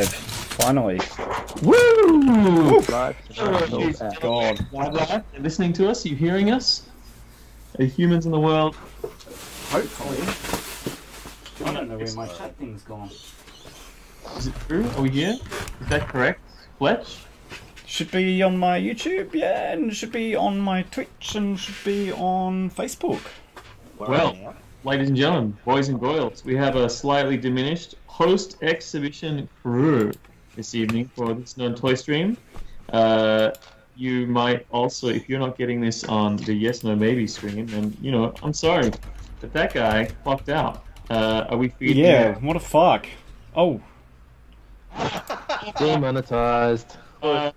Finally. Woo! God. Wildlife, they're listening to us. Are you hearing us? Are humans in the world? Hopefully. I don't know where my chat thing's gone. Is it true? Are we here? Is that correct, Fletch? Should be on my YouTube, yeah, and should be on my Twitch, and should be on Facebook. Well, ladies and gentlemen, boys and girls, we have a slightly diminished host exhibition crew this evening for this non-toy stream. You might also, if you're not getting this on the Yes No Maybe stream, then, you know, I'm sorry, but that guy fucked out. Are we feeding? Yeah, what a fuck. Oh. Demonetized. No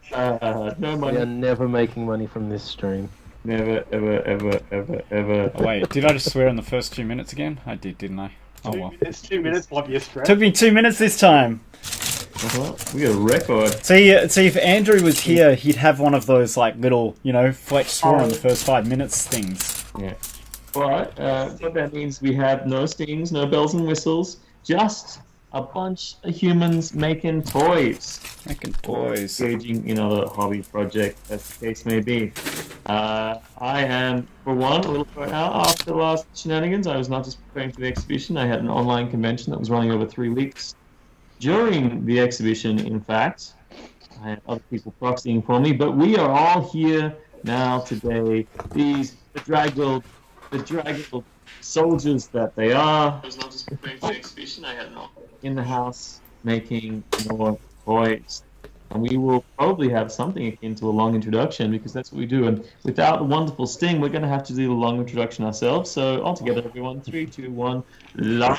money. We are never making money from this stream. Never, ever. Oh, wait, did I just swear in the first 2 minutes again? I did, didn't I? Oh well. It's 2 minutes, might be a stretch. Took me 2 minutes this time. We got a record. See, if Andrew was here, he'd have one of those, like, little, you know, Fletch swore in the first 5 minutes things. Yeah. But what that means, we have no stings, no bells and whistles, just a bunch of humans making toys. Making toys. Engaging in other hobby project, as the case may be. I am, for one, a little bit out after the last shenanigans. I was not just preparing for the exhibition. I had an online convention that was running over 3 weeks. During the exhibition, in fact, I had other people proxying for me, but we are all here now today. These bedraggled soldiers that they are. I was not just preparing for the exhibition. I had an in the house making more toys. And we will probably have something akin to a long introduction because that's what we do. And without the wonderful Sting, we're going to have to do the long introduction ourselves. So all together, everyone, 3, 2, 1. Long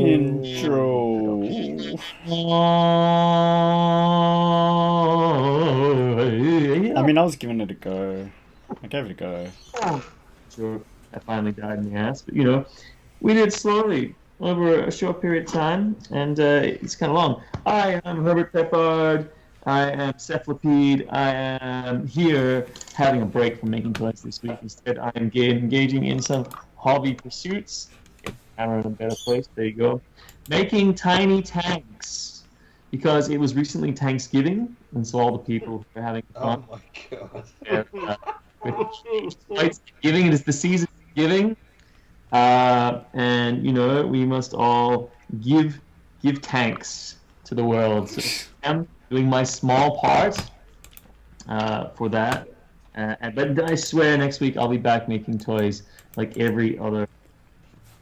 intro. I mean, I was giving it a go. I gave it a go. Sure, I finally died in the ass. But, you know, we did slowly over a short period of time, and it's kind of long. I am Herbert Peppard. I am Cephalopede. I am here having a break from making toys this week. Instead, I am engaging in some hobby pursuits. Get the camera in a better place. There you go. Making tiny tanks. Because it was recently Thanksgiving, and so all the people were having fun. Oh my god. It's giving. It is the season of giving. And you know, we must all give thanks to the world. So I'm doing my small part for that. But I swear next week I'll be back making toys like every other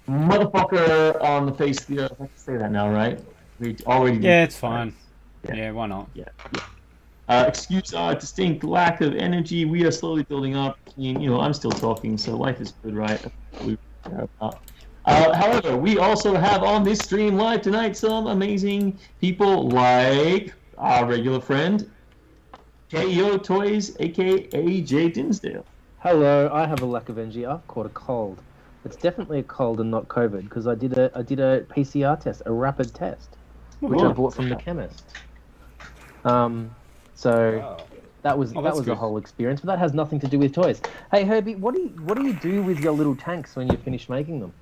motherfucker on the face of the earth. I can say that now, right? We already Yeah, it's fine. Yeah, why not? Yeah. Excuse our distinct lack of energy. We are slowly building up. You know, I'm still talking, so life is good, right? However, we also have on this stream live tonight some amazing people like our regular friend, KO Toys, aka Jay Dinsdale. Hello, I have a lack of energy. I've caught a cold. It's definitely a cold and not COVID because I did a PCR test, a rapid test, which I bought from the chemist. So that was the whole experience, but that has nothing to do with toys. Hey Herbie, what do you do with your little tanks when you finish making them?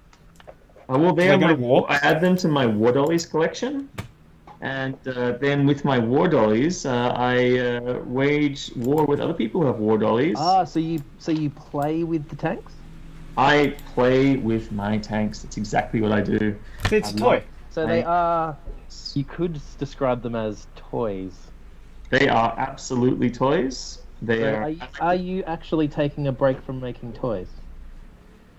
Well, I add them to my War Dollies collection, and then with my War Dollies, I wage war with other people who have War Dollies. So you play with the tanks? I play with my tanks. That's exactly what I do. It's a toy. So they are. You could describe them as toys. They are absolutely toys. Are you actually taking a break from making toys?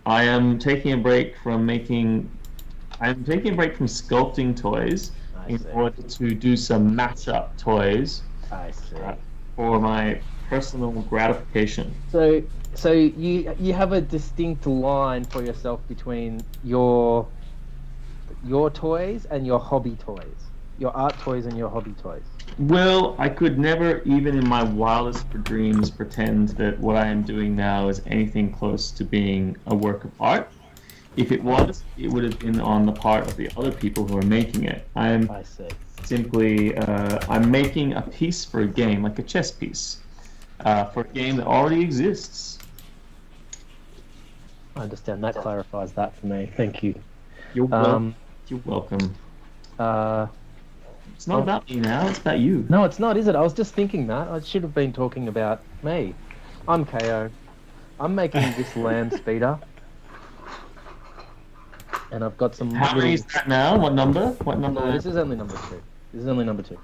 I am taking a break from sculpting toys in order to do some match-up toys. I see. For my personal gratification. So you have a distinct line for yourself between your toys and your hobby toys, your art toys and your hobby toys. Well, I could never, even in my wildest dreams, pretend that what I am doing now is anything close to being a work of art. If it was, it would have been on the part of the other people who are making it. I see. Simply, I'm making a piece for a game, like a chess piece, for a game that already exists. I understand. That clarifies that for me. Thank you. You're welcome. You're welcome. It's not about me now. It's about you. No, it's not, is it? I was just thinking that. I should have been talking about me. I'm KO. I'm making this land speeder. And I've got some How many is that now? What number? What number? No, this is only number 2.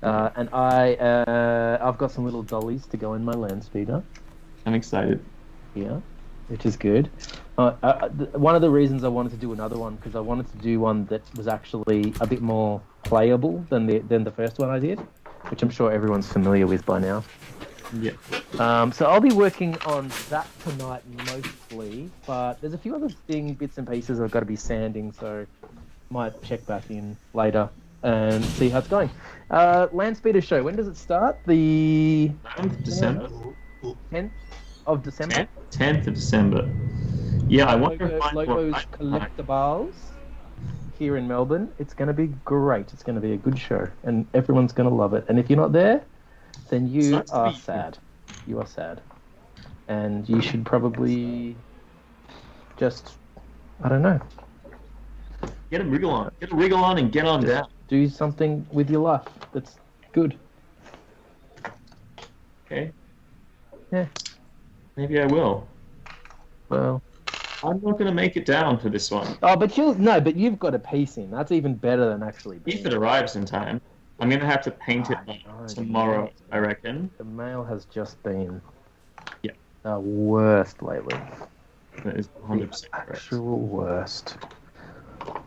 And I've got some little dollies to go in my land speeder. I'm excited. Yeah, which is good. One of the reasons I wanted to do another one because I wanted to do one that was actually a bit more playable than the first one I did, which I'm sure everyone's familiar with by now. Yeah. So I'll be working on that tonight mostly, but there's a few other bits and pieces I've got to be sanding, so might check back in later and see how it's going. Land Speeder Show, when does it start? The 9th of December. 10th of December? 10th of December. Yeah, I want to find Logos Collectibles here in Melbourne. It's going to be great. It's going to be a good show, and everyone's going to love it. And if you're not there, then you are sad. You are sad. And you should probably just, I don't know. Get a wriggle on. Get a wriggle on and get on down. Do something with your life that's good. Okay. Yeah. Maybe I will. Well. I'm not going to make it down for this one. Oh, but you've got a piece in. That's even better than actually being. If it arrives in time. I'm going to have to paint it tomorrow, I reckon. The mail has just been the worst lately. That is 100% the correct. actual worst.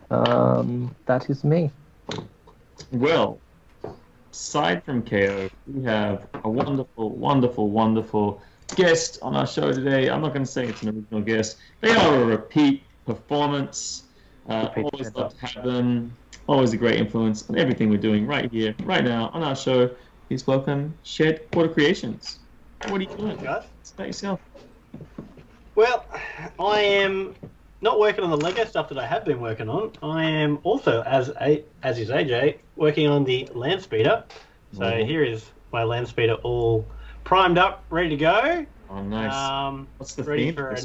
That is me. Well, aside from KO, we have a wonderful, wonderful, wonderful guest on our show today. I'm not going to say it's an original guest. They are a repeat performance. Always love to have them. Always a great influence on everything we're doing right here, right now, on our show. Please welcome Shed Quarter Creations. What are you doing, guys? It's about yourself. Well, I am not working on the Lego stuff that I have been working on. I am also, as is AJ, working on the land speeder. So here is my land speeder all primed up, ready to go. Oh, nice. What's the ready theme? for a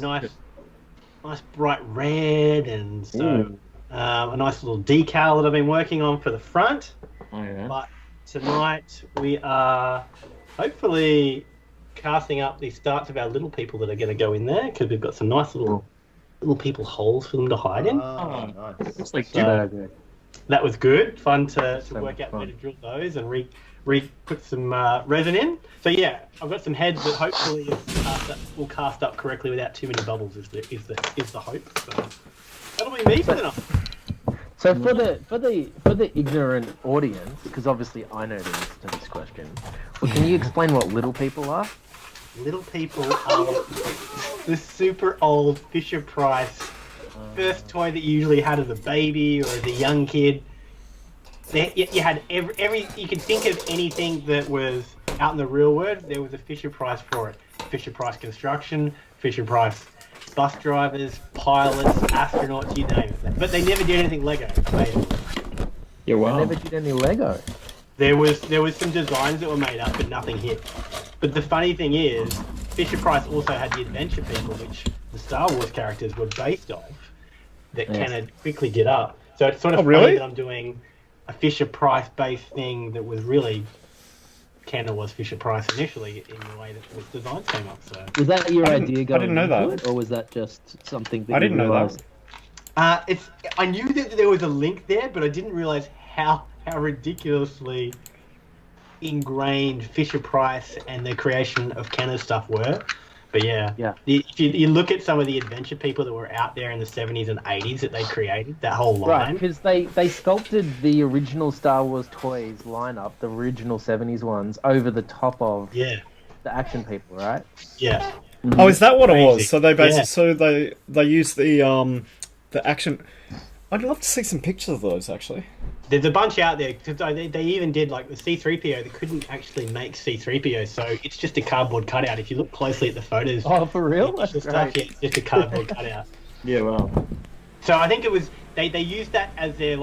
nice bright red, and so a nice little decal that I've been working on for the front. Oh, yeah. But tonight we are hopefully casting up the starts of our little people that are going to go in there, because we've got some nice little people holes for them to hide in. Oh, nice. It's like Good. That was good. Fun to work out fun. where to drill those and put some resin in. So yeah, I've got some heads that hopefully will cast up correctly without too many bubbles. Is the hope. So that'll be me for the night. So for the ignorant audience, because obviously I know the answer to this question, well, can you explain what little people are? Little people are the super old Fisher-Price first toy that you usually had as a baby or as a young kid. You had every you could think of anything that was out in the real world, there was a Fisher-Price for it. Fisher-Price construction, Fisher-Price bus drivers, pilots, astronauts, you name it. But they never did anything Lego. Yeah, wow. I never did any Lego. There was some designs that were made up, but nothing hit. But the funny thing is, Fisher-Price also had the Adventure People, which the Star Wars characters were based off, that Kenner quickly did up. So it's sort of funny that I'm doing a Fisher-Price based thing that was really Kenner was Fisher-Price initially in the way that the designs came up. So was that your idea going? I didn't know that. It, or was that just something that I didn't know realized? that. I knew that there was a link there, but I didn't realize how ridiculously ingrained Fisher-Price and the creation of Kenner stuff were. But if you look at some of the Adventure People that were out there in the 70s and 80s that they created, that whole line. Right, because they sculpted the original Star Wars toys lineup, the original 70s ones, over the top of the action people, right? Yeah. Oh, is that what it was? Crazy. So they basically they used the action. I'd love to see some pictures of those actually. There's a bunch out there. They even did like the C-3PO. They couldn't actually make C-3PO, so it's just a cardboard cutout. If you look closely at the photos, Oh, for real? That's it's great. just a cardboard cutout. Yeah, wow. So I think it was they used that as their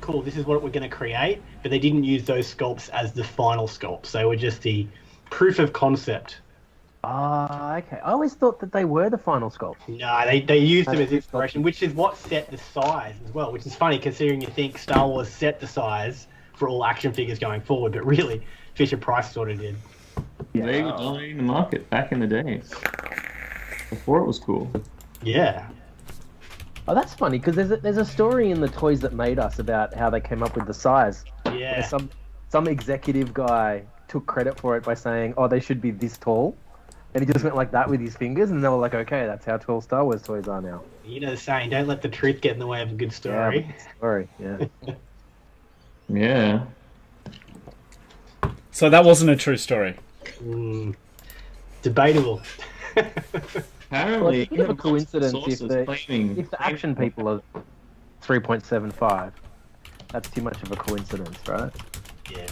cool. This is what we're going to create, but they didn't use those sculpts as the final sculpts. They were just the proof of concept. Ah, okay. I always thought that they were the final sculpt. No, they used them as inspiration, which is what set the size as well, which is funny considering you think Star Wars set the size for all action figures going forward, but really Fisher-Price sort of did. They were dominating the market back in the day. Before it was cool. Yeah. Oh, that's funny because there's a story in the Toys That Made Us about how they came up with the size. Yeah. Where some executive guy took credit for it by saying, "Oh, they should be this tall," and he just went like that with his fingers, and they were like, "Okay, that's how tall Star Wars toys are now." You know the saying, don't let the truth get in the way of a good story. Yeah. Yeah. So that wasn't a true story. Debatable. Apparently, Well, it's a bit of a coincidence sources if the claiming action people are 3.75. That's too much of a coincidence, right? Yeah.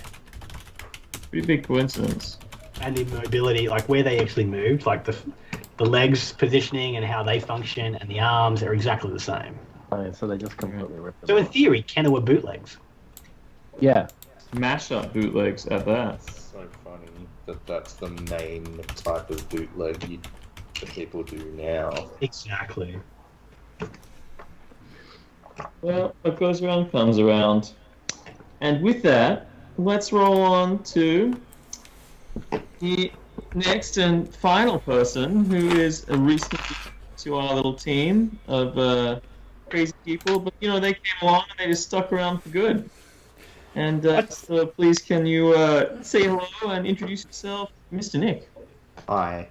pretty big coincidence. And the mobility, like where they actually moved, like the legs positioning and how they function, and the arms are exactly the same. Oh, so they just completely ripped them So in off. theory, Kenner were bootlegs. Yeah. Mash up bootlegs at that. So funny that that's the main type of bootleg that people do now. Exactly. Well, what goes around comes around. And with that, let's roll on to the next and final person who is a recent to our little team of crazy people. But, you know, they came along and they just stuck around for good. And so please can you say hello and introduce yourself, Mr. Nick. Hi,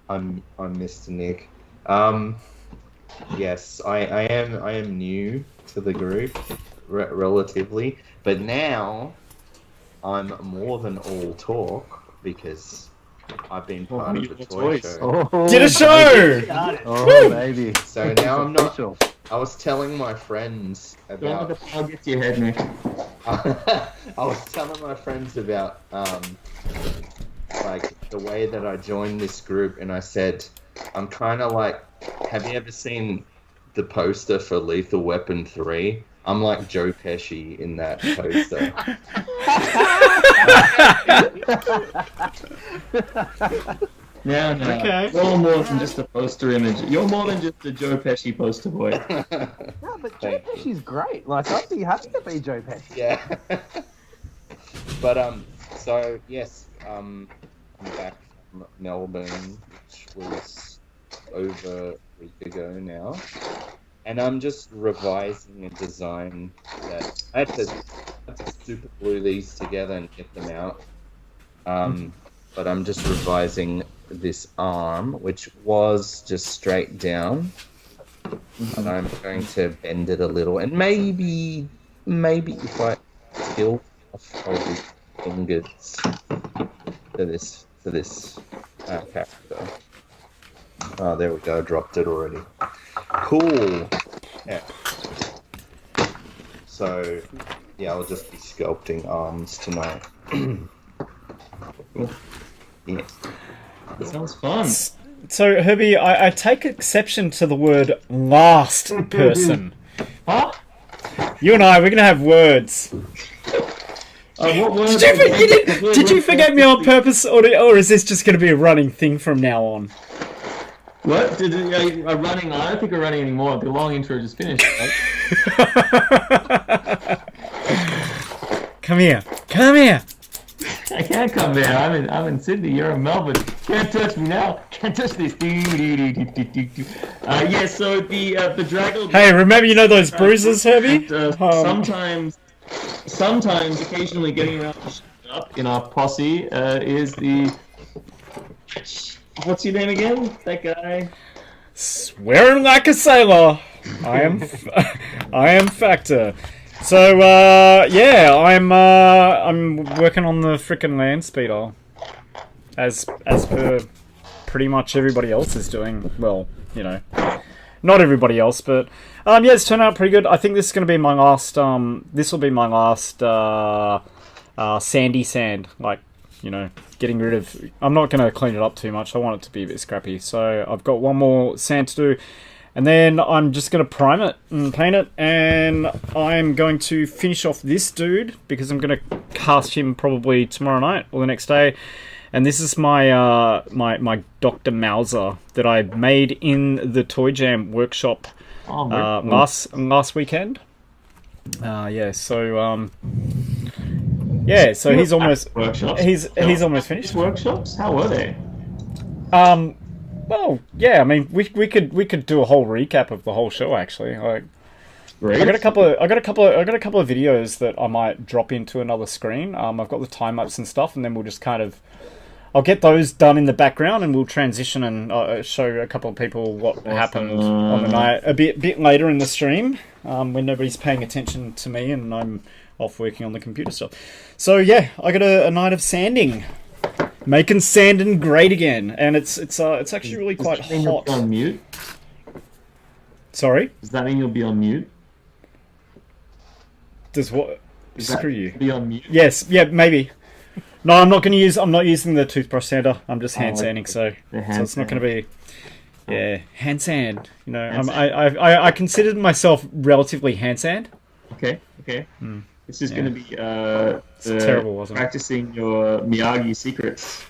I'm Mr. Nick. Yes, I am new to the group, relatively, but now I'm more than all talk because I've been part of the toy show. Oh, Did a show! Oh, baby. So now I'm not. Official. I was telling my friends Don't let about. the power get to your head, Nick. I was telling my friends about like the way that I joined this group, and I said I'm kind of like, have you ever seen the poster for Lethal Weapon 3? I'm like Joe Pesci in that poster. No. Okay. You're more than just a poster image. You're more than just a Joe Pesci poster boy. No, but Joe Thank you. Pesci's great. Like, I'd be happy to be Joe Pesci. Yeah. But so yes, I'm back from Melbourne, which was over a week ago now, and I'm just revising a design that I had to super glue these together and get them out. But I'm just revising this arm, which was just straight down, and I'm going to bend it a little, and maybe if I peel off all the fingers for this character. Oh, there we go. Dropped it already. Cool. Yeah. So, yeah, I'll just be sculpting arms tonight. Yeah. That sounds fun. So, Herbie, I take exception to the word last person. Huh? You and I, we're going to have words. What word? Did you forget me on purpose, or is this just going to be a running thing from now on? What? Are running? I don't think we're running anymore. The long intro just finished. Right? Come here. Come here. I can't come there. I'm in Sydney. You're in Melbourne. Can't touch me now. Can't touch this. Yeah. So the dragon. Hey, remember you know those bruises, Herbie? Sometimes, occasionally, getting around to shut up in our posse is the. What's your name again? That guy. Swearing like a sailor. I am Factor. So yeah, I'm working on the frickin' land speeder, as per pretty much everybody else is doing. Well, you know, not everybody else, but yeah, it's turned out pretty good. I think this is going to be my last. This will be my last sandy sand. Like, you know, getting rid of. I'm not going to clean it up too much. I want it to be a bit scrappy. So I've got one more sand to do. And then I'm just going to prime it and paint it, and I'm going to finish off this dude, because I'm going to cast him probably tomorrow night or the next day. and this is my my Dr. Mauser that I made in the Toy Jam workshop last weekend. Yeah, so so he's almost workshops. He's almost finished. Workshops? How were they? Well, yeah. I mean, we could do a whole recap of the whole show. Actually, Great. I got a couple of videos that I might drop into another screen. I've got the time lapse and stuff, and then we'll just kind of I'll get those done in the background, and we'll transition and show a couple of people what happened on the night a bit later in the stream when nobody's paying attention to me and I'm off working on the computer stuff. So yeah, I got a night of sanding. Making sanding great again, and it's actually really quite hot. You'll be on mute? Sorry? Does that mean you'll be on mute? Does what? Screw you. Be on mute? Yes, yeah, maybe. No, I'm not using the toothbrush sander. I'm just hand sanding, so it's not going to be. Yeah, hand sand. You know, I considered myself relatively hand sand. Okay. This is going to be it's terrible, wasn't it? Practicing your Miyagi secrets.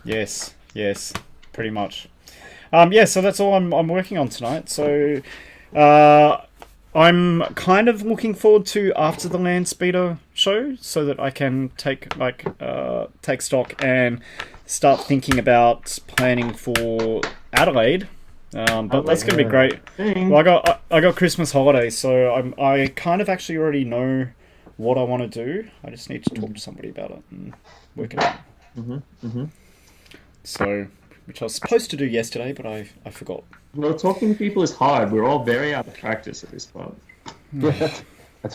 Yes, pretty much. So that's all I'm working on tonight. So, I'm kind of looking forward to after the Land Speeder show, so that I can take stock and start thinking about planning for Adelaide. But that's going to be great. Well, I got Christmas holidays, so I kind of actually already know what I want to do. I just need to talk to somebody about it and work it out. So, which I was supposed to do yesterday, but I forgot. Well, talking to people is hard. We're all very out of practice at this point. That's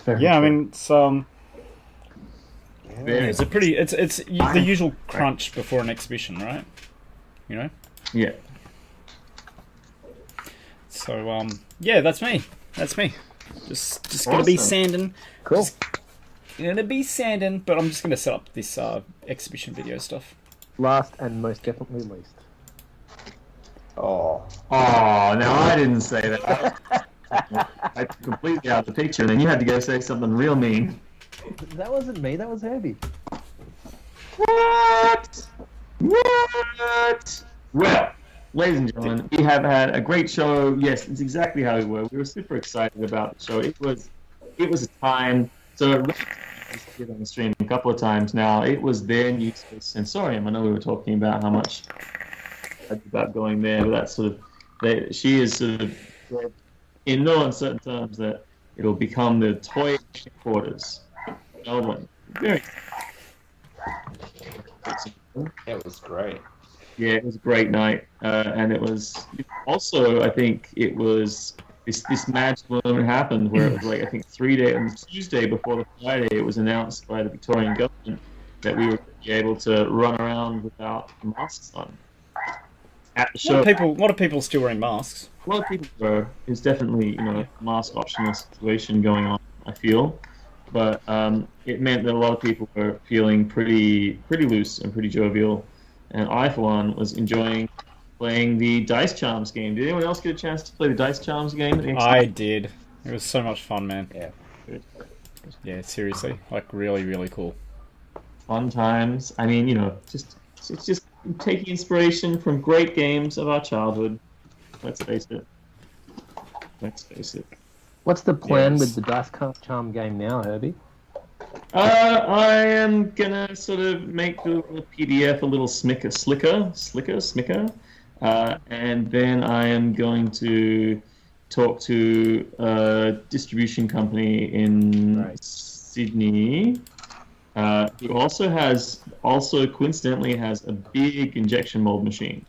fair. Yeah, I mean, it's Very it's a pretty it's the usual crunch before an exhibition, right? You know. Yeah. So yeah, that's me. Just gonna be sanding. Cool. Gonna be sanding, but I'm just gonna set up this exhibition video stuff. Last and most definitely least. Oh, now I didn't say that. I completely out of the picture, and then you had to go say something real mean. That wasn't me. That was Herbie. What? Well, ladies and gentlemen, we have had a great show. Yes, it's exactly how we were. We were super excited about the show. It was a time. So I've on the stream a couple of times now. It was their new space sensorium. I know we were talking about how much about going there, but that's sort of she is sort of in no uncertain terms that it'll become the toy headquarters. Melbourne. Very. It was great. Yeah, it was a great night, and it was also, I think, it was this magical moment happened where it was like, I think 3 days on Tuesday before the Friday, it was announced by the Victorian government that we would be able to run around without masks on at the show. A lot of people still wearing masks. A lot of people were. It's definitely a mask optional situation going on, I feel, but it meant that a lot of people were feeling pretty loose and pretty jovial. And I, for one, was enjoying playing the Dice Charms game. Did anyone else get a chance to play the Dice Charms game? I did. It was so much fun, man. Yeah. Yeah, seriously. Like, really, really cool. Fun times. I mean, it's just taking inspiration from great games of our childhood. Let's face it. What's the plan with the Dice Charm game now, Herbie? I am gonna sort of make the little PDF a little slicker, and then I am going to talk to a distribution company in Sydney, who also coincidentally has a big injection mold machine.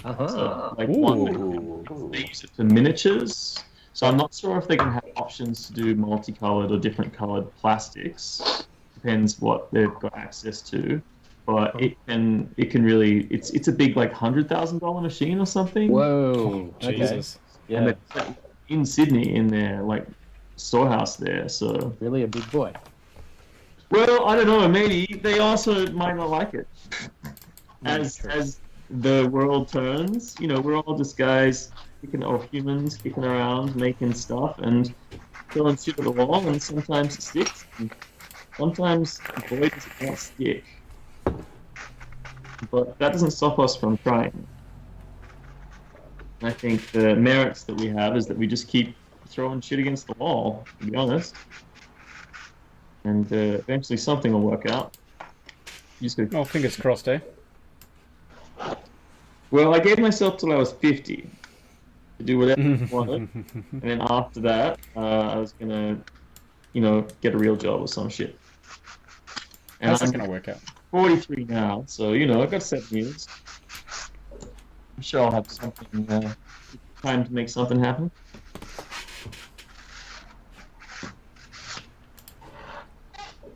So, like they use it for miniatures. So I'm not sure if they can have options to do multicolored or different colored plastics. Depends what they've got access to. But it can really it's a big like $100,000 machine or something. Whoa, Jesus. Yeah. And it's in Sydney in their like storehouse there. So really a big boy. well, I don't know. Maybe they also might not like it. As the world turns, we're all just guys. Humans kicking around, making stuff, and throwing shit at the wall, and sometimes it sticks, and sometimes, boy, does it not stick. but that doesn't stop us from trying. And I think the merits that we have is that we just keep throwing shit against the wall, to be honest. And eventually something will work out. You just gotta... Oh, fingers crossed, eh? Well, I gave myself till I was 50 to do whatever I wanted. And then after that, I was gonna, get a real job or some shit. And How's that I'm going to work out? 43 now, so, I've got 7 years. I'm sure I'll have something, time to make something happen.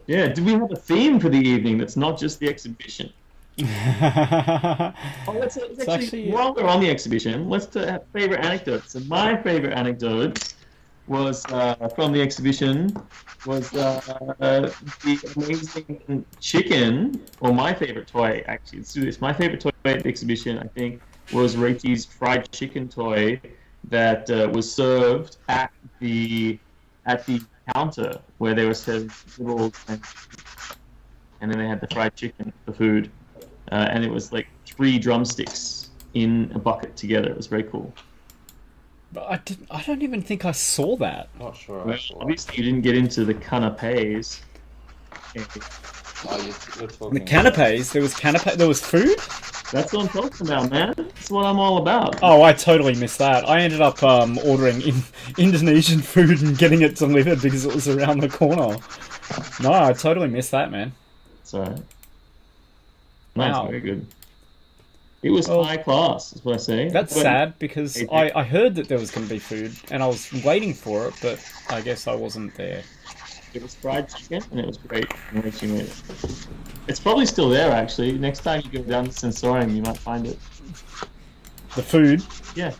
Yeah, do we have a theme for the evening that's not just the exhibition? Let's actually, while we're on the exhibition, let's have favorite anecdotes. And my favorite anecdote was from the exhibition was the amazing chicken, or my favorite toy, actually. Let's do this. My favorite toy at the exhibition, I think, was Rati's fried chicken toy that was served at the counter where they were serving little, and then they had the fried chicken for food. And it was like 3 drumsticks in a bucket together. It was very cool. But I don't even think I saw that. Not sure. Well, obviously, you didn't get into the canapes. You're talking The canapes. There was There was food. That's what I'm talking about, man. That's what I'm all about. Oh, I totally missed that. I ended up ordering Indonesian food and getting it delivered because it was around the corner. No, I totally missed that, man. It's alright. That's Wow. very good. It was high class, is what I say. That's But sad because I heard that there was going to be food and I was waiting for it, but I guess I wasn't there. It was fried chicken and it was great. It's probably still there, actually. Next time you go down to Sensorium, you might find it. The food, Yeah.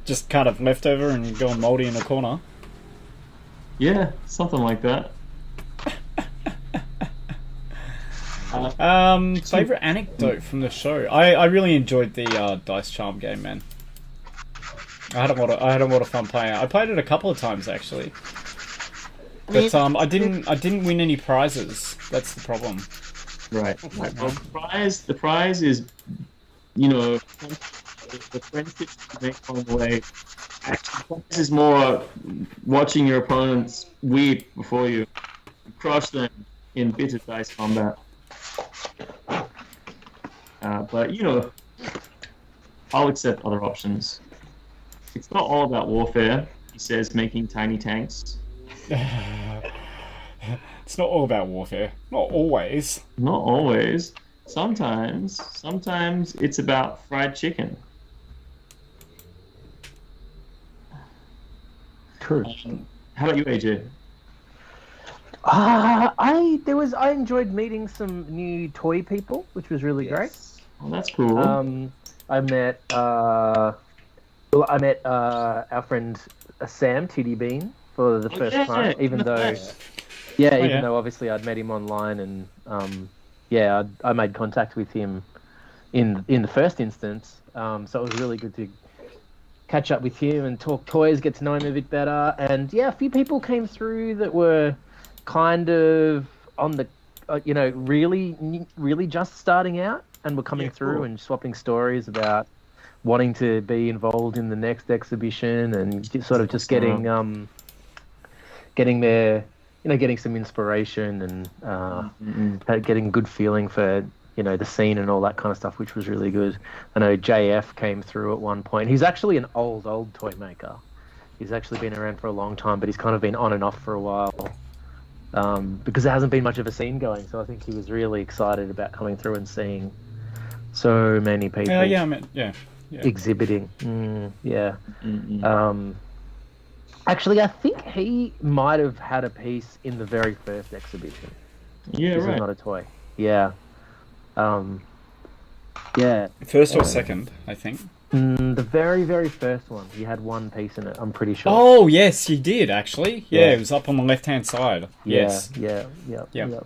just kind of left over and going mouldy in a corner. Yeah, something like that. Favorite anecdote from the show. I really enjoyed the Dice Charm game, man. I had a lot of fun playing it. I played it a couple of times actually, but I didn't win any prizes. That's the problem. Right. Well, the prize is, the friendships you make along the way. Actually, the prize is more watching your opponents weep before you crush them in bitter dice combat. But I'll accept other options. It's not all about warfare, he says, making tiny tanks. It's not all about warfare. Not always. Not always. Sometimes it's about fried chicken. True. How about you, AJ? I enjoyed meeting some new toy people, which was really great. Well, that's cool. I met our friend Sam TD Bean for the first time, even though obviously I'd met him online, and I made contact with him in the first instance. So it was really good to catch up with him and talk toys, get to know him a bit better. And a few people came through that were kind of on the really just starting out, and were coming through and swapping stories about wanting to be involved in the next exhibition, and sort of just getting their, getting some inspiration and getting good feeling for, the scene and all that kind of stuff, which was really good. I know JF came through at one point. He's actually an old toy maker. He's actually been around for a long time, but he's kind of been on and off for a while. Because there hasn't been much of a scene going, so I think he was really excited about coming through and seeing so many people exhibiting. Actually, I think he might have had a piece in the very first exhibition. Yeah, this right. is not a toy. Yeah. First or second, I think. The very, very first one. He had one piece in it, I'm pretty sure. Oh, yes, he did, actually. Yeah, it was up on the left-hand side. Yes. Yeah. It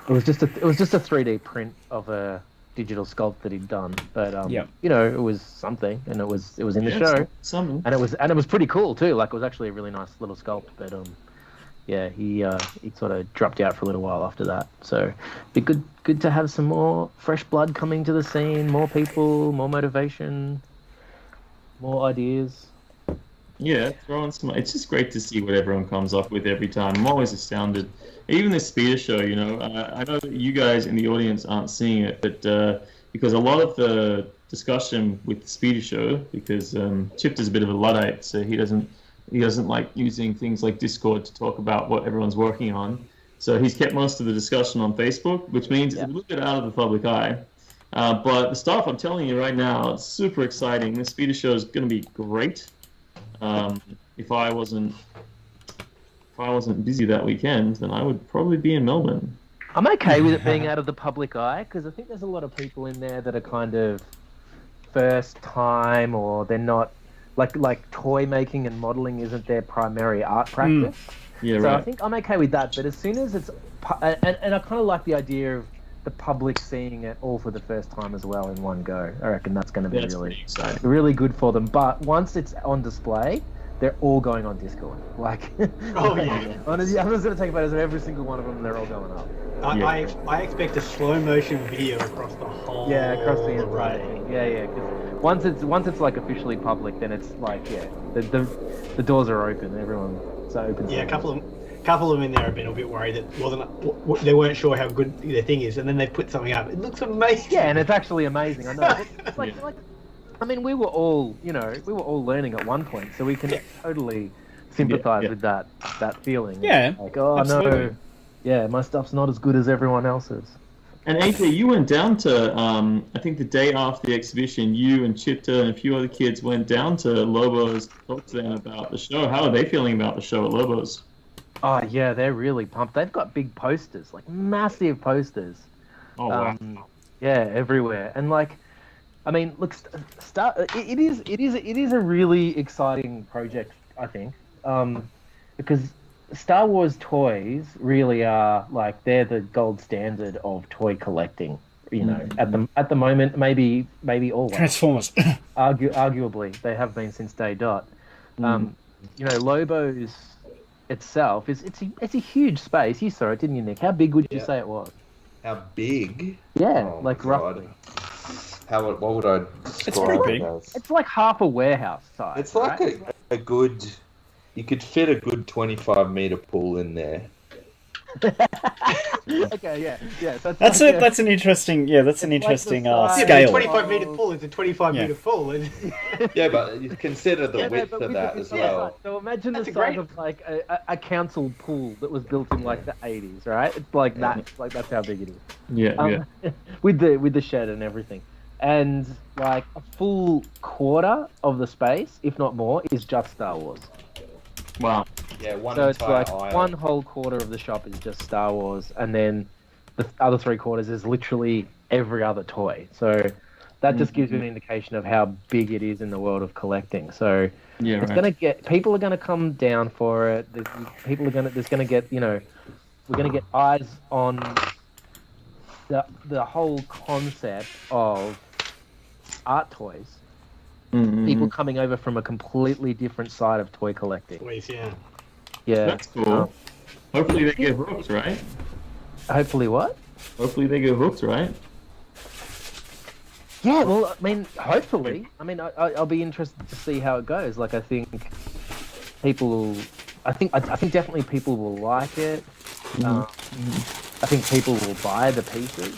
was just a 3D print of a digital sculpt that he'd done, but it was something, and it was in the show, something. and it was pretty cool too. Like, it was actually a really nice little sculpt, but Yeah, he sort of dropped out for a little while after that. So, be good to have some more fresh blood coming to the scene, more people, more motivation, more ideas. Yeah, throwing some. It's just great to see what everyone comes up with every time. I'm always astounded. Even the speeder show, I know that you guys in the audience aren't seeing it, but because a lot of the discussion with the speeder show, because Chipped is a bit of a luddite, so he doesn't like using things like Discord to talk about what everyone's working on. So he's kept most of the discussion on Facebook, which means it's a little bit out of the public eye. But the stuff I'm telling you right now, it's super exciting. The speeder show is going to be great. If I wasn't busy that weekend, then I would probably be in Melbourne. I'm okay with it being out of the public eye because I think there's a lot of people in there that are kind of first time, or they're not like toy making and modeling isn't their primary art practice. Yeah, so right. I think I'm okay with that. But as soon as it's and I kind of like the idea of the public seeing it all for the first time as well in one go. I reckon that's going to be pretty exciting. really good for them. But once it's on display, they're all going on Discord. Like, yeah. Honestly, I'm just going to take photos of every single one of them. And they're all going up. I expect a slow motion video across the whole. Yeah, across the entire ride. thing. Yeah. Because once it's like officially public, then it's like the doors are open. Everyone so open. Yeah, a couple of them in there have been a bit worried that they weren't sure how good their thing is, and then they put something up. It looks amazing. Yeah, and it's actually amazing. I know. It's like I mean, we were all learning at one point, so we can totally sympathize with that feeling. Yeah, like, oh absolutely. no, yeah, my stuff's not as good as everyone else's. And AJ, you went down to, I think the day after the exhibition, you and Chipta and a few other kids went down to Lobo's to talk to them about the show. How are they feeling about the show at Lobo's? Oh yeah, they're really pumped. They've got big posters, like massive posters. Oh wow. Yeah, everywhere. And like, I mean, look, it is a really exciting project, I think, because Star Wars toys really are like they're the gold standard of toy collecting. At the moment, maybe always. Transformers. Arguably, they have been since day dot. Lobo's itself it's a huge space. You saw it, didn't you, Nick? How big would you say it was? How big? Yeah, Oh, like God. roughly. What would I describe pretty it big. as? It's like half a warehouse size. It's like right? a good. You could fit a good 25-meter pool in there. Okay, yeah. So That's an interesting. Yeah, that's an interesting scale. 25-meter pool is a 25-meter pool. Yeah, but you consider the width but of with that the as size. well. So imagine That's the a size great- of like a council pool that was built in like the 80s, right? It's like that. Like that's how big it is. Yeah. With the shed and everything. And like a full quarter of the space, if not more, is just Star Wars. Wow. Yeah, one So it's entire like aisle. one whole quarter of the shop is just Star Wars, and then the other 3/4 is literally every other toy. So that just gives you an indication of how big it is in the world of collecting. So Yeah, it's right. people are gonna come down for it. We're gonna get eyes on the whole concept of art toys. Mm-hmm. People coming over from a completely different side of toy collecting. Always, yeah. Yeah. That's cool. Hopefully they get hooked, right? Hopefully what? Hopefully they get hooked, right? Yeah, well, I mean, hopefully. I mean, I'll be interested to see how it goes. Like, I think definitely people will like it. I think people will buy the pieces.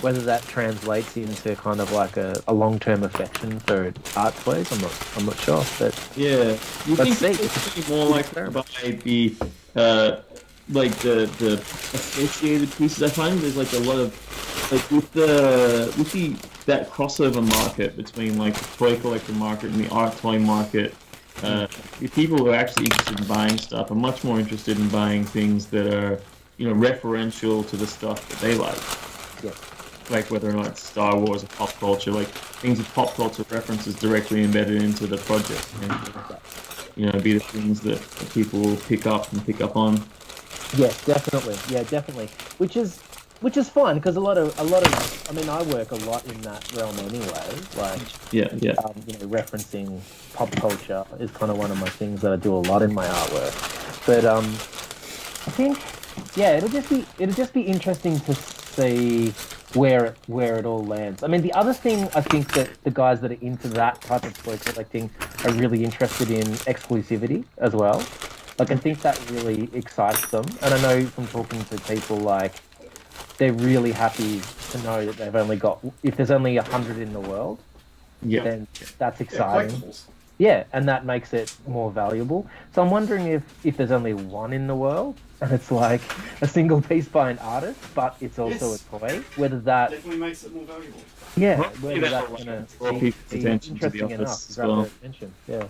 Whether that translates into kind of like a long-term affection for art toys, I'm not sure. But Yeah. You Let's think see. it's more like to buy the the associated pieces? I find there's like a lot of like with that crossover market between like the toy collector market and the art toy market. The people who are actually interested in buying stuff are much more interested in buying things that are referential to the stuff that they like. Yeah. Like whether or not it's Star Wars or pop culture, like things with pop culture references directly embedded into the project, and be the things that people will pick up on. yeah, definitely. Yeah, definitely. Which is fine because a lot of I mean, I work a lot in that realm anyway. Like, Yeah. referencing pop culture is kind of one of my things that I do a lot in my artwork. But I think, yeah, it'll just be interesting to see where it all lands. I mean, the other thing I think that the guys that are into that type of toy collecting are really interested in exclusivity as well. Like, I think that really excites them. And I know from talking to people, like, they're really happy to know that they've only got, if there's only 100 in the world, then that's exciting. Yeah, and that makes it more valuable. So I'm wondering if there's only one in the world, and it's like a single piece by an artist, but it's also a toy, whether that... Definitely makes it more valuable. Yeah, whether that's going to be attention to the interesting enough to grab their attention. Yeah.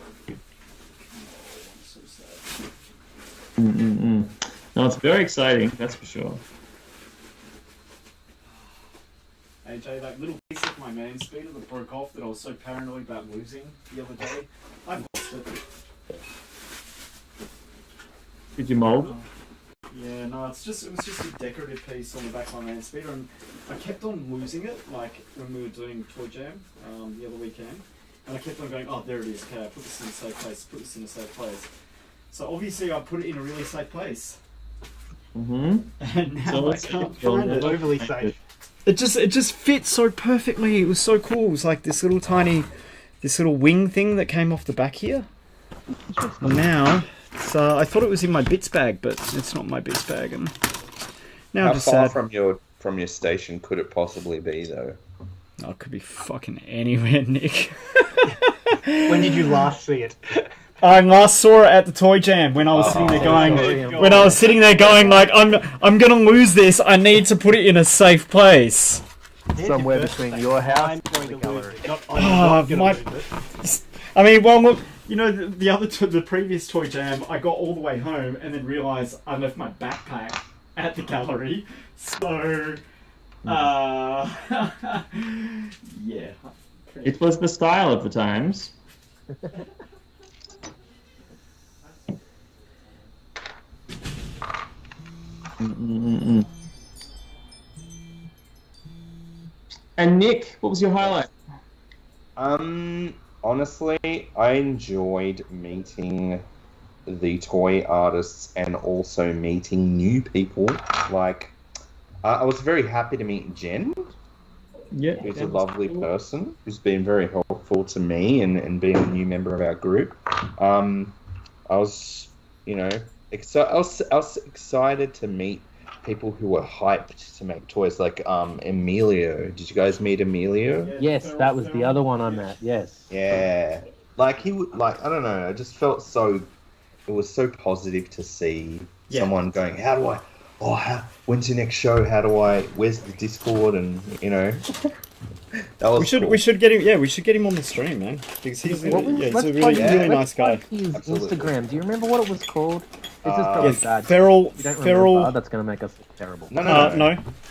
No, it's very exciting, that's for sure. AJ, that little piece of my man speeder that broke off that I was so paranoid about losing the other day, I lost it. Did you mold? Yeah, no, it was just a decorative piece on the back of my man speeder, and I kept on losing it, like when we were doing Toy Jam the other weekend, and I kept on going, oh, there it is, okay, I put this in a safe place, put this in a safe place. So obviously I put it in a really safe place. And now I can't find it. Overly safe. It just fits so perfectly. It was so cool. It was like this little wing thing that came off the back here. Now, I thought it was in my bits bag, but it's not my bits bag. And now How far from your station could it possibly be, though? Oh, it could be fucking anywhere, Nick. When did you last see it? I last saw it at the Toy Jam when I was sitting there going, like, I'm gonna lose this. I need to put it in a safe place. Somewhere between your house and the gallery. I mean, well, look, you know, the previous Toy Jam, I got all the way home and then realised I left my backpack at the gallery. So, yeah. It was the style of the times. And Nick, what was your highlight? Honestly, I enjoyed meeting the toy artists and also meeting new people. Like, I was very happy to meet Jen. Yeah, who's a lovely person, who's been very helpful to me and being a new member of our group. I was, I was excited to meet people who were hyped to make toys, like Emilio. Did you guys meet Emilio? Yes, that was the other one I met. Yes. Yeah, like he would, like, I don't know. I just felt so. It was so positive to see someone going, "How do I? When's your next show? Where's the Discord?" And that was we should get him. Yeah, we should get him on the stream, man. Because he's a really nice guy. His Instagram. Do you remember what it was called? This is probably bad. Feral. That's going to make us look terrible. No.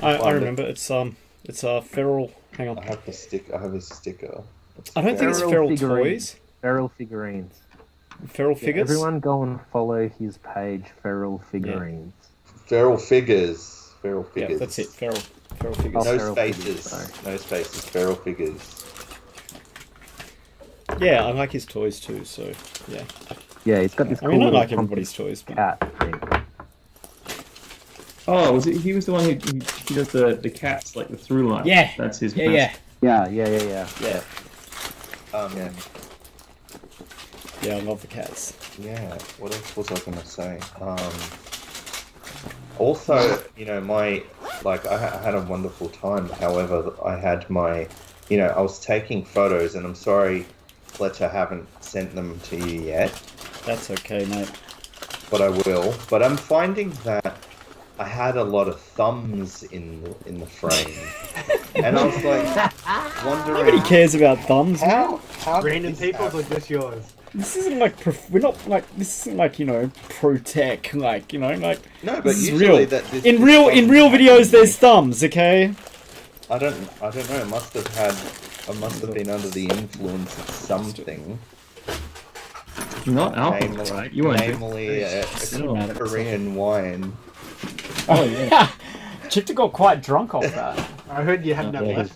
I remember. It's Feral. Hang on. I have his sticker. I don't think it's Feral Toys. Feral Figurines. Feral Figures. Everyone go and follow his page, Feral Figurines. Feral Figures. Yeah, that's it. Feral Figures. No spaces. Feral Figures. Yeah, I like his toys too. So yeah. Yeah, he's got this. I mean, I like everybody's toys. But... Cat thing. Oh, was it? He was the one who does the cats, like the through line. Yeah, that's his. Yeah. Yeah, I love the cats. Yeah. What else was I gonna say? Also, I had a wonderful time. However, I had I was taking photos, and I'm sorry, Fletcher, haven't sent them to you yet. That's okay, mate. But I will. But I'm finding that I had a lot of thumbs in the frame, and I was like wondering. Nobody cares about thumbs. How random people's or just yours? This isn't like this isn't like pro tech, like No, but this usually is real. In real videos, there's thumbs. Okay. I don't know. I must have been under the influence of something. Not alcohol, right? You namely a Korean wine. Oh yeah. Chipta got quite drunk off that. I heard you had enough left.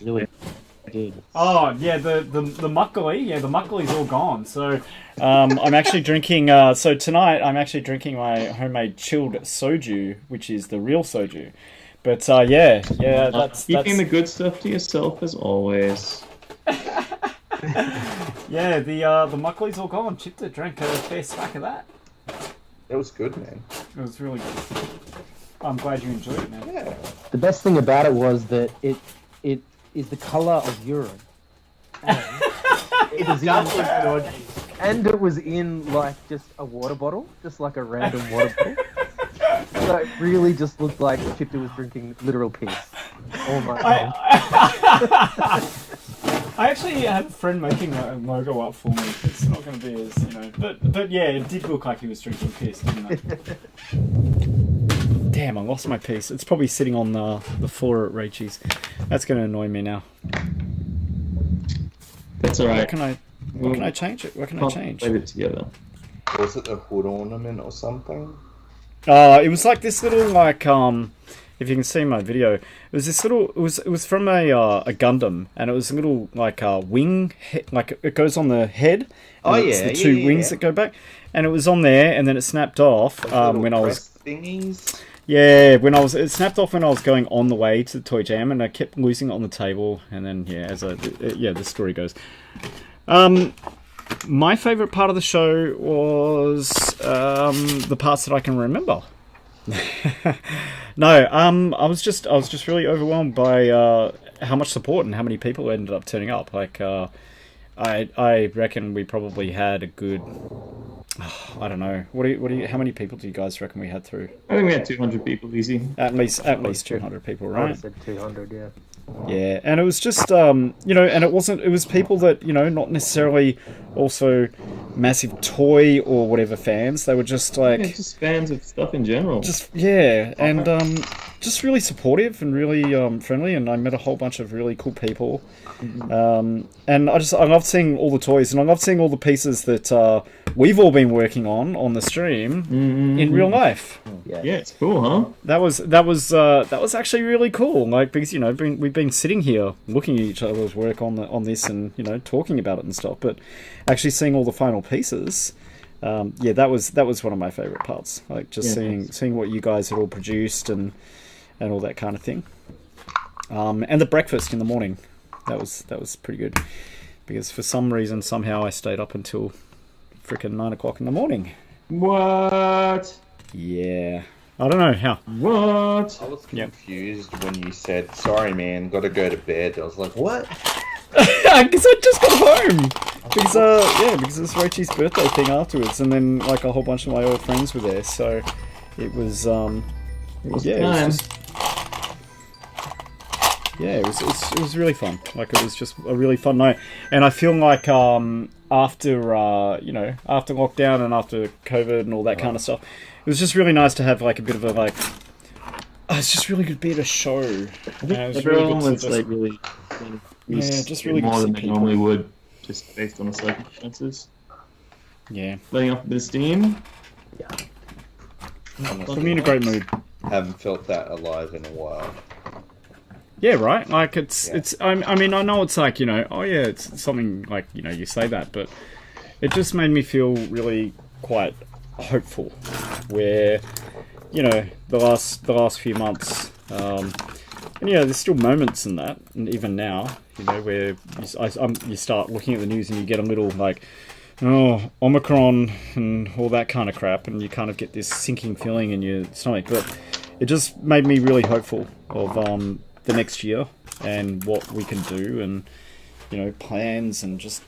did. Oh yeah, the makgeolli. Yeah, the makgeolli's all gone. So I'm actually drinking. So tonight I'm actually drinking my homemade chilled soju, which is the real soju. But yeah, that's Keeping the good stuff to yourself as always. yeah. The makgeolli's all gone. Chip drank a fair stack of that. It was good, man. It was really good. I'm glad you enjoyed it, man. Yeah. The best thing about it was that it is the color of urine. It was dodgy. And it was in like just a water bottle, just like a random water bottle. So it really just looked like Chipter was drinking literal piss all night long. I actually had a friend making a logo up for me. It's not going to be as, but yeah, it did look like he was drinking piss, didn't it? Damn, I lost my piece. It's probably sitting on the floor at Rachel's. That's going to annoy me now. That's alright. What can I change it? What can I change? Leave it together. Was it a hood ornament or something? It was like this little if you can see my video, it was this little. It was from a Gundam, and it was a little wing, like it goes on the head. And it's the two wings that go back, and it was on there, and then it snapped off when I was thingies. Yeah, it snapped off when I was going on the way to the Toy Jam, and I kept losing it on the table, and then the story goes. My favourite part of the show was the parts that I can remember. No, I was just really overwhelmed by how much support and how many people ended up turning up. Like, I reckon we probably had a good. I don't know. How many people do you guys reckon we had through? I think we had 200 people easy. At least 200 people, I would right? have said 200, yeah. Yeah, and it was just, and it was people that, not necessarily also massive toy or whatever fans. They were just like... Yeah, just fans of stuff in general. And just really supportive and really friendly, and I met a whole bunch of really cool people. And I loved seeing all the toys, and I loved seeing all the pieces that we've all been working on the stream in real life. Yeah, it's cool, huh? That was actually really cool. Like, because we've been sitting here looking at each other's work on this and talking about it and stuff, but actually seeing all the final pieces, that was one of my favorite parts. Like just seeing what you guys had all produced and all that kind of thing. And the breakfast in the morning, that was pretty good, because for some reason somehow I stayed up until frickin' 9 o'clock in the morning. What? Yeah. I don't know how. What? I was confused when you said, "Sorry, man, got to go to bed." I was like, "What?" Because I just got home. Because it was Rachel's birthday thing afterwards, and then like a whole bunch of my old friends were there, so it was it was really fun. Like, it was just a really fun night, and I feel like after lockdown and after COVID and all that kind of stuff, it was just really nice to have like a bit of a it's just really good to be at a show. I think everyone was like really just really more good to than see they people. normally would, just based on the circumstances. Yeah, Letting off a bit of steam. put me in a great mood. Haven't felt that alive in a while. Yeah, right. Like it's. I mean, I know it's like it's something like you say that, but it just made me feel really quite hopeful. Where the last few months, and there's still moments in that, and even now, where you start looking at the news and you get a little like, oh, Omicron and all that kind of crap, and you kind of get this sinking feeling in your stomach. But it just made me really hopeful of the next year and what we can do, and plans, and just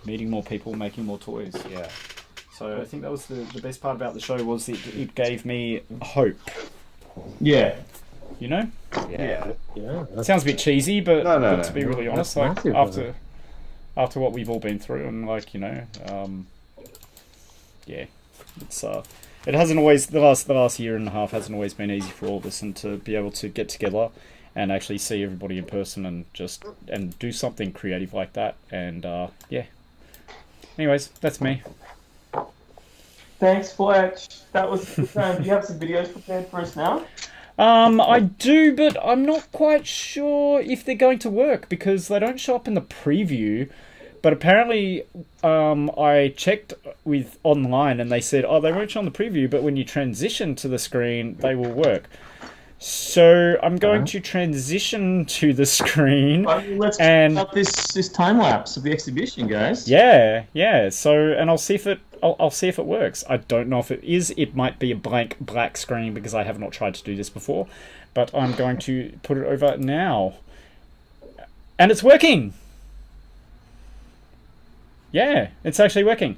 meeting more people, making more toys. Yeah. So I think that was the best part about the show, was it gave me hope. Yeah. Yeah. Yeah. It sounds a bit cheasy, but, No. to be really honest, That's like massive, after what we've all been through, and it's it hasn't always, the last year and a half hasn't always been easy for all of us, and to be able to get together and actually see everybody in person and do something creative like that, and anyways, that's me. Thanks, Fletch. That was a good time. Do you have some videos prepared for us now? I do, but I'm not quite sure if they're going to work because they don't show up in the preview. But apparently, I checked with online and they said, oh, they won't show on the preview, but when you transition to the screen, they will work. So I'm going to transition to the screen. Let's and check out this time lapse of the exhibition, guys. yeah. So, and I'll see if it works. I don't know if it is. It might be a blank black screen because I have not tried to do this before. But I'm going to put it over now, and it's working. Yeah, it's actually working.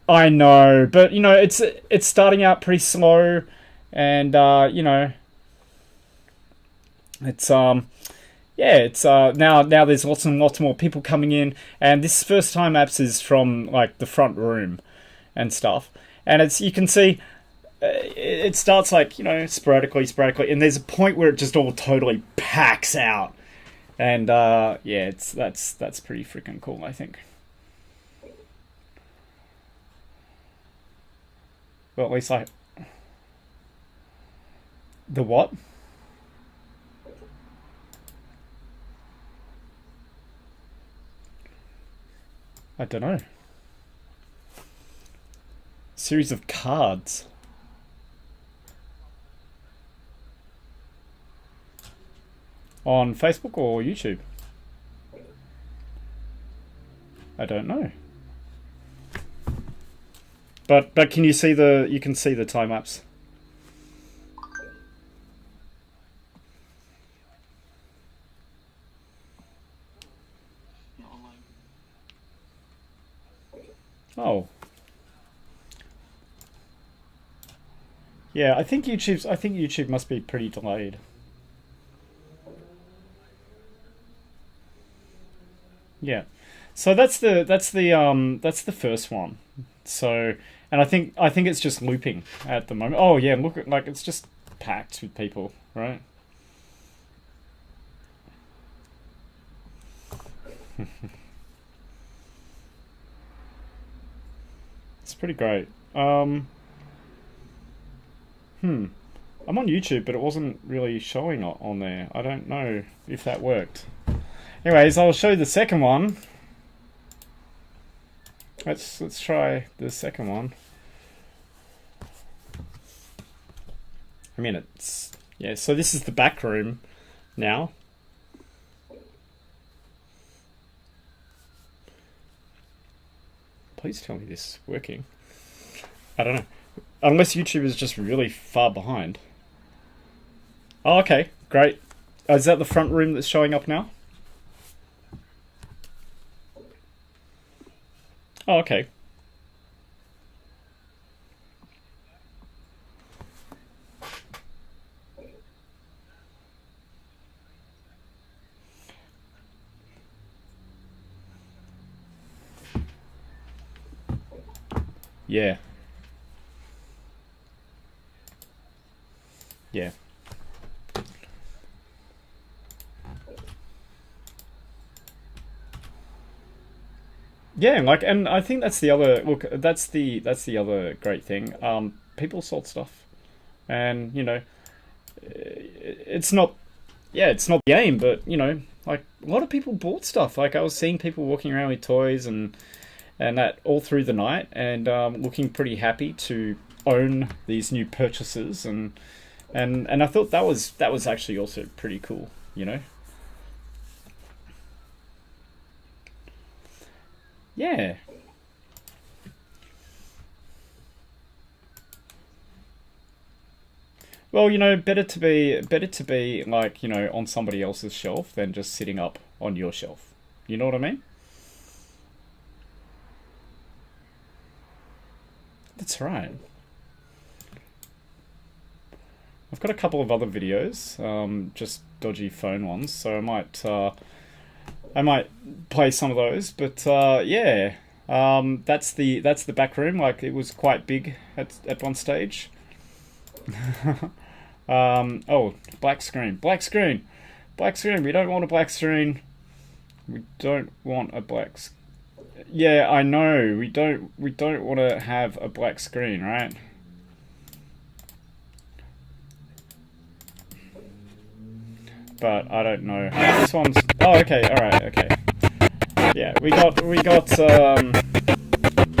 I know, but you know, it's starting out pretty slow, and you know, it's now there's lots and lots more people coming in, and this first time apps is from like the front room and stuff, and it's you can see it starts like, you know, sporadically, and there's a point where it just all totally packs out, and yeah, that's pretty freaking cool, I think. Well, at least the what? I don't know. Series of cards. On Facebook or YouTube? I don't know. But can you see you can see the time lapse? Oh. Yeah, I think YouTube must be pretty delayed. Yeah. So that's the first one. So, and I think it's just looping at the moment. Oh yeah, look, like it's just packed with people, right? It's pretty great. I'm on YouTube, but it wasn't really showing on there. I don't know if that worked. Anyways, I'll show you the second one. Let's try the second one. I mean, yeah. So this is the back room now. Please tell me this is working. I don't know. Unless YouTube is just really far behind. Oh, okay. Great. Is that the front room that's showing up now? Oh, okay. Yeah. Yeah. Yeah, like, and I think that's the other that's the other great thing. People sold stuff, and you know, it's not, yeah, it's not the game, but you know, like a lot of people bought stuff. Like I was seeing people walking around with toys and that all through the night, and looking pretty happy to own these new purchases, and I thought that was actually also pretty cool, you know. Yeah. Well, you know, better to be like, you know, on somebody else's shelf than just sitting up on your shelf. You know what I mean? That's right. I've got a couple of other videos, just dodgy phone ones, so I might play some of those, but yeah, that's the back room. Like it was quite big at one stage. Oh, black screen. We don't want a black screen. We don't want a black. Yeah, I know. We don't want to have a black screen, right? but I don't know. This one's... Oh, okay, alright, okay. Yeah, we got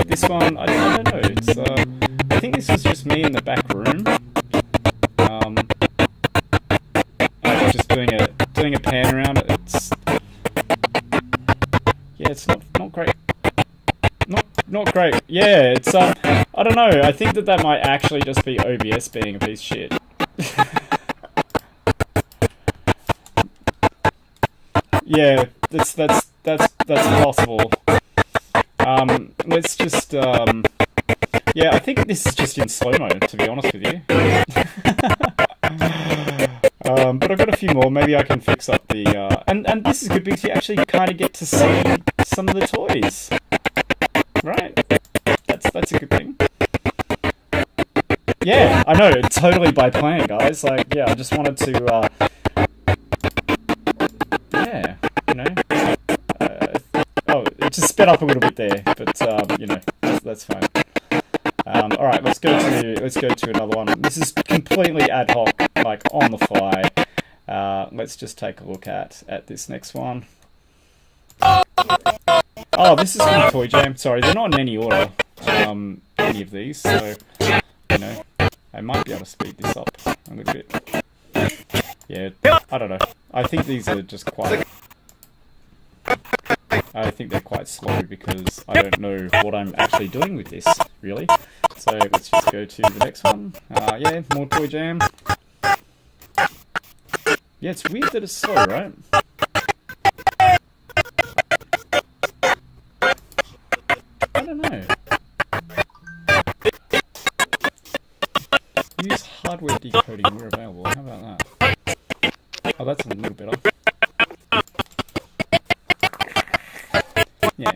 this one, I don't know, it's, I think this was just me in the back room. I was just doing a pan around it. It's... Yeah, it's not great. Not great. Yeah, it's, I don't know, I think that might actually just be OBS being a piece of shit. Yeah, that's possible. Let's just, yeah, I think this is just in slow-mo, to be honest with you. But I've got a few more, maybe I can fix up the, and this is good because you actually kind of get to see some of the toys. Right? That's a good thing. Yeah, I know, totally by plan, guys. Like, yeah, I just wanted to, yeah, you know. Oh, it just sped up a little bit there, but you know, that's fine. All right, let's go to another one. This is completely ad hoc, like on the fly. Let's just take a look at this next one. Oh, this is from Toy Jam. Sorry, they're not in any order. Any of these, so you know, I might be able to speed this up a little bit. Yeah, I don't know. I think these are just quite... I think they're quite slow because I don't know what I'm actually doing with this, really. So let's just go to the next one. Yeah, more Toy Jam. Yeah, it's weird that it's slow, right? I don't know. Use hardware decoding where available. How about that? Oh, that's a little better. Yeah.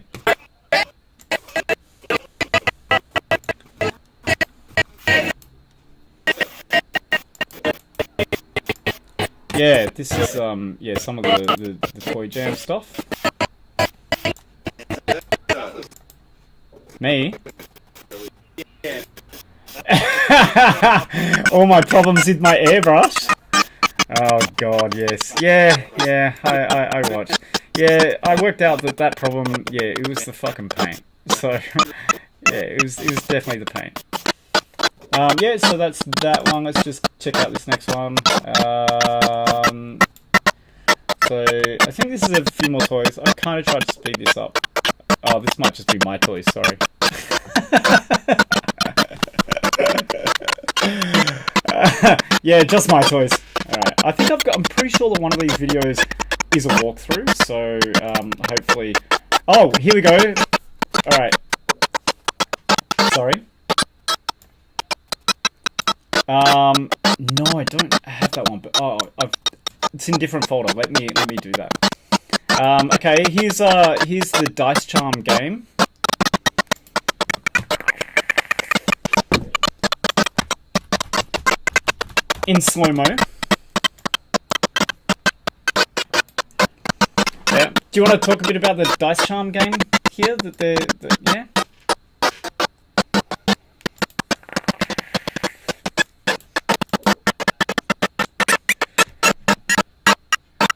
Yeah, this is yeah, some of the Toy Jam stuff. Me? All my problems with my airbrush. Oh god, yes. Yeah, I watched. Yeah, I worked out that problem, yeah, it was the fucking paint. So, yeah, it was definitely the paint. Yeah, so that's that one. Let's just check out this next one. So, I think this is a few more toys. I kind of tried to speed this up. Oh, this might just be my toys, sorry. Yeah, just my toys. Alright, I think I'm pretty sure that one of these videos is a walkthrough, so hopefully... Oh, here we go. Alright. Sorry. No, I don't have that one, but it's in a different folder. Let me do that. Okay, here's the Dice Charm game. In slow-mo. Yeah. Do you want to talk a bit about the Dice Charm game here? Yeah? It's very cool.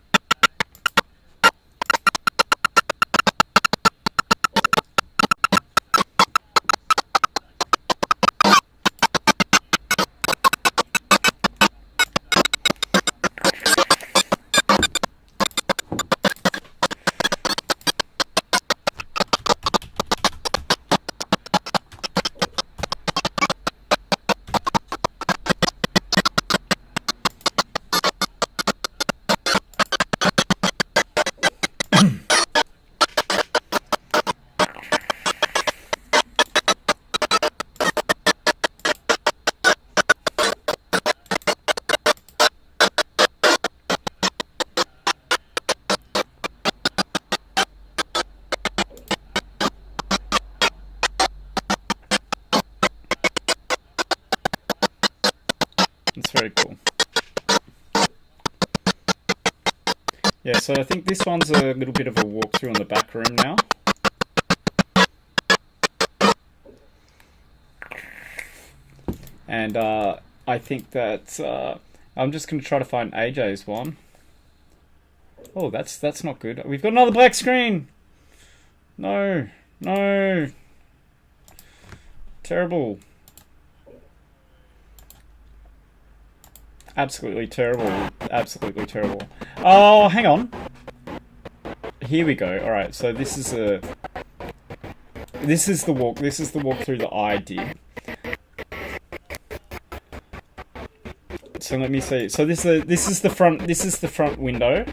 Yeah, so I think this one's a little bit of a walkthrough on the back room now. And, I think that, I'm just going to try to find AJ's one. And, yeah, I think that, yeah, this is, yeah, some of the Toy Jam stuff. And, yeah, I think that, yeah, some of the Toy Jam stuff is a little bit of a walkthrough on the back room now. And, I think that, I think that, I'm just going to try to find AJ's one. And, yeah, I think that, Oh, that's not good. We've got another black screen. No, no. Terrible. Absolutely terrible. Absolutely terrible. Oh, hang on. Here we go. All right. So this is the walk. This is the walkthrough that I did. So let me see. So this is the front. This is the front window.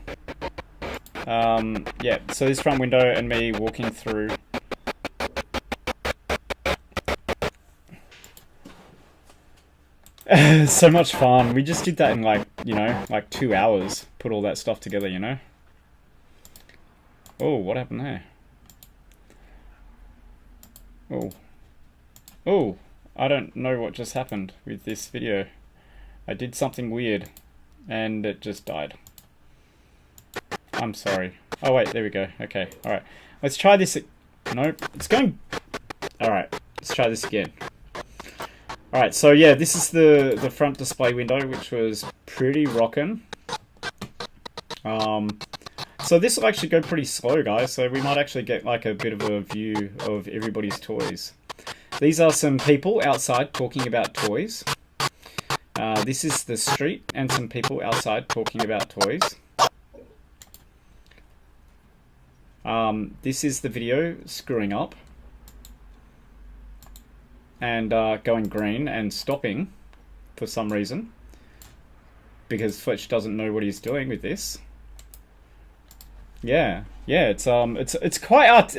Yeah. So this front window and me walking through. So much fun. We just did that in like 2 hours. Put all that stuff together, you know. Oh, what happened there? Oh. Oh, I don't know what just happened with this video. I did something weird and it just died. I'm sorry. Oh wait, there we go. Okay, alright. Let's try this. Nope, it's going... Alright, let's try this again. Alright, so yeah, this is the front display window, which was pretty rockin'. So this will actually go pretty slow, guys, so we might actually get like a bit of a view of everybody's toys. These are some people outside talking about toys. This is the street and some people outside talking about toys. This is the video screwing up and going green and stopping for some reason because Fletch doesn't know what he's doing with this. Yeah, it's quite